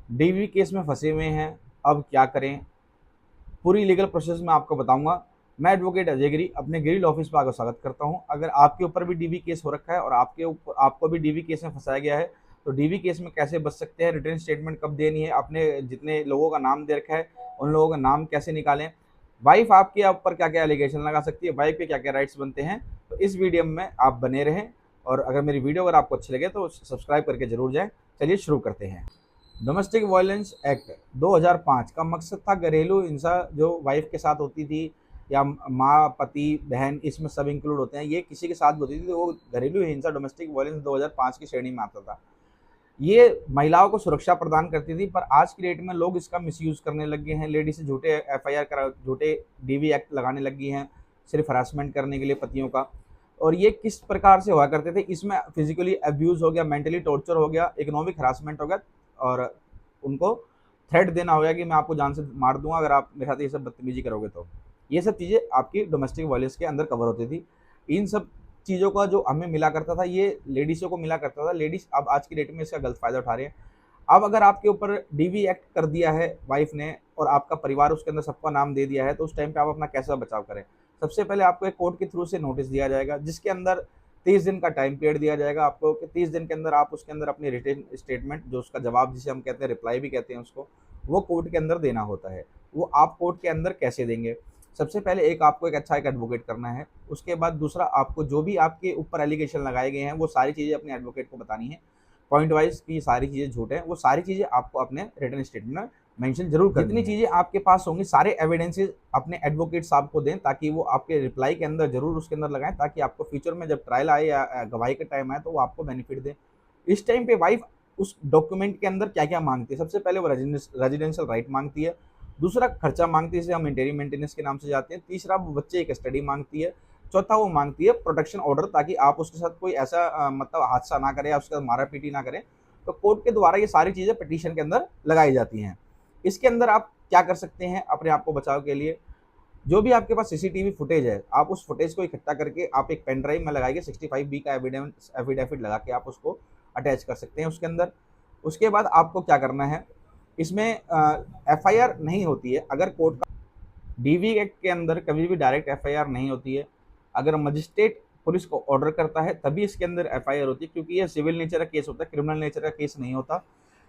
DV case में फंसे हुए हैं, अब क्या करें? पूरी लीगल प्रोसेस मैं आपको बताऊंगा। मैं एडवोकेट अजय गिरी अपने गिरिल ऑफिस पर आपका स्वागत करता हूं। अगर आपके ऊपर भी डीवी केस हो रखा है और आपको भी डीवी केस में फंसाया गया है, तो डीवी केस में कैसे बच सकते हैं, रिटर्न स्टेटमेंट कब देनी है, आपने जितने लोगों का नाम दे रखा है उन लोगों का नाम कैसे निकालें, वाइफ आपके ऊपर क्या क्या एलिगेशन लगा सकती है, वाइफ के क्या क्या राइट्स बनते हैं, तो इस वीडियो में आप बने रहें। और अगर मेरी वीडियो अगर आपको अच्छी लगे तो सब्सक्राइब करके जरूर जाएं। चलिए शुरू करते हैं। डोमेस्टिक वायलेंस एक्ट 2005 का मकसद था घरेलू हिंसा जो वाइफ के साथ होती थी या माँ, पति, बहन, इसमें सब इंक्लूड होते हैं, ये किसी के साथ भी होती थी तो वो घरेलू हिंसा डोमेस्टिक वायलेंस 2005 की श्रेणी में आता था। ये महिलाओं को सुरक्षा प्रदान करती थी, पर आज की डेट में लोग इसका मिसयूज करने लग गए हैं। लेडीज से झूठे एफआईआर करा, झूठे डीवी एक्ट लगाने लग गई हैं सिर्फ हरासमेंट करने के लिए पतियों का। और ये किस प्रकार से हुआ करते थे, इसमें फिजिकली अब्यूज हो गया, मेंटली टॉर्चर हो गया, इकोनॉमिक हरासमेंट हो गया, और उनको थ्रेट देना हो गया कि मैं आपको जान से मार दूंगा अगर आप मेरे साथ ये सब बदतमीजी करोगे। तो ये सब चीज़ें आपकी डोमेस्टिक वायलेंस के अंदर कवर होती थी। इन सब चीज़ों का जो हमें मिला करता था ये लेडीज़ों को मिला करता था। लेडीज़ अब आज की डेट में इसका गलत फ़ायदा उठा रहे हैं। अब अगर आपके ऊपर डीवी एक्ट कर दिया है वाइफ ने और आपका परिवार उसके अंदर सबका नाम दे दिया है, तो उस टाइम पे आप अपना कैसा बचाव करें? सबसे पहले आपको एक कोर्ट के थ्रू से नोटिस दिया जाएगा जिसके अंदर 30 दिन का टाइम पीरियड दिया जाएगा आपको कि 30 दिन के अंदर आप उसके अंदर अपनी रिटन स्टेटमेंट, जो उसका जवाब जिसे हम कहते हैं रिप्लाई भी कहते हैं उसको, वो कोर्ट के अंदर देना होता है। वो आप कोर्ट के अंदर कैसे देंगे? सबसे पहले एक आपको एक अच्छा एक एडवोकेट करना है। उसके बाद दूसरा, आपको जो भी आपके ऊपर एलिगेशन लगाए गए हैं वो सारी चीज़ें अपने एडवोकेट को बतानी है, पॉइंट वाइज कि सारी चीज़ें झूठ है। वो सारी चीज़ें आपको अपने रिटन स्टेटमेंट में मेंशन जरूर करनी है। जितनी चीज़ें आपके पास होंगी सारे एविडेंसेस अपने एडवोकेट साहब को दें ताकि वो आपके रिप्लाई के अंदर जरूर उसके अंदर लगाएं, ताकि आपको फ्यूचर में जब ट्रायल आए या गवाही का टाइम आए तो वो आपको बेनिफिट दे। इस टाइम पे वाइफ उस डॉक्यूमेंट के अंदर क्या क्या मांगती है? सबसे पहले वो रेजिडेंशियल राइट मांगती है। दूसरा, खर्चा मांगती है, जिसे हम इंटीरियर मेंटेनेंस के नाम से जाते हैं। तीसरा, वो बच्चे की कस्टडी मांगती है। चौथा, वो मांगती है प्रोटेक्शन ऑर्डर, ताकि आप उसके साथ कोई ऐसा मतलब हादसा ना करें या उसके साथ मारा पीटी ना करें। तो कोर्ट के द्वारा ये सारी चीज़ें पिटीशन के अंदर लगाई जाती हैं। इसके अंदर आप क्या कर सकते हैं अपने आप को बचाव के लिए? जो भी आपके पास सीसीटीवी फुटेज है, आप उस फुटेज को इकट्ठा करके आप एक पेन ड्राइव में लगाइए। 65B का एविडेंस एफिडेविट लगा के आप उसको अटैच कर सकते हैं उसके अंदर। उसके बाद आपको क्या करना है, इसमें एफआईआर नहीं होती है अगर कोर्ट का डीवी एक्ट के अंदर कभी भी डायरेक्ट एफआईआर नहीं होती है। अगर मजिस्ट्रेट पुलिस को ऑर्डर करता है तभी इसके अंदर एफआईआर होती है, क्योंकि ये सिविल नेचर का केस होता है, क्रिमिनल नेचर का केस नहीं होता।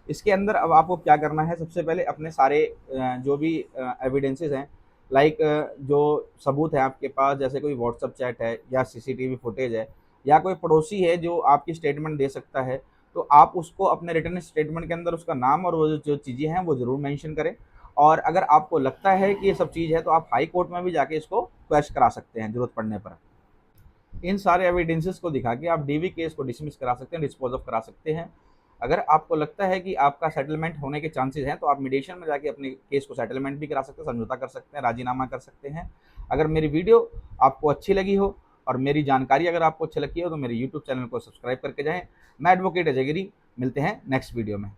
इसके अंदर अब आपको क्या करना है, सबसे पहले अपने सारे जो भी एविडेंसेस हैं, लाइक जो सबूत है आपके पास, जैसे कोई व्हाट्सअप चैट है या सीसीटीवी फुटेज है या कोई पड़ोसी है जो आपकी स्टेटमेंट दे सकता है, तो आप उसको अपने रिटर्न स्टेटमेंट के अंदर उसका नाम और वो जो चीज़ें हैं वो ज़रूर मेंशन करें। और अगर आपको लगता है कि ये सब चीज़ है तो आप हाई कोर्ट में भी जाके इसको क्वेश करा सकते हैं ज़रूरत पड़ने पर। इन सारे एविडेंसेस को दिखा के आप डीवी केस को डिसमिस करा सकते हैं, डिस्पोज ऑफ करा सकते हैं। अगर आपको लगता है कि आपका सेटलमेंट होने के चांसेस हैं तो आप मीडिएशन में जाके अपने केस को सेटलमेंट भी करा सकते हैं, समझौता कर सकते हैं, राजीनामा कर सकते हैं। अगर मेरी वीडियो आपको अच्छी लगी हो और मेरी जानकारी अगर आपको अच्छी लगी हो तो मेरे यूट्यूब चैनल को सब्सक्राइब करके जाएँ। मैं एडवोकेट अजय गिरी, मिलते हैं नेक्स्ट वीडियो में।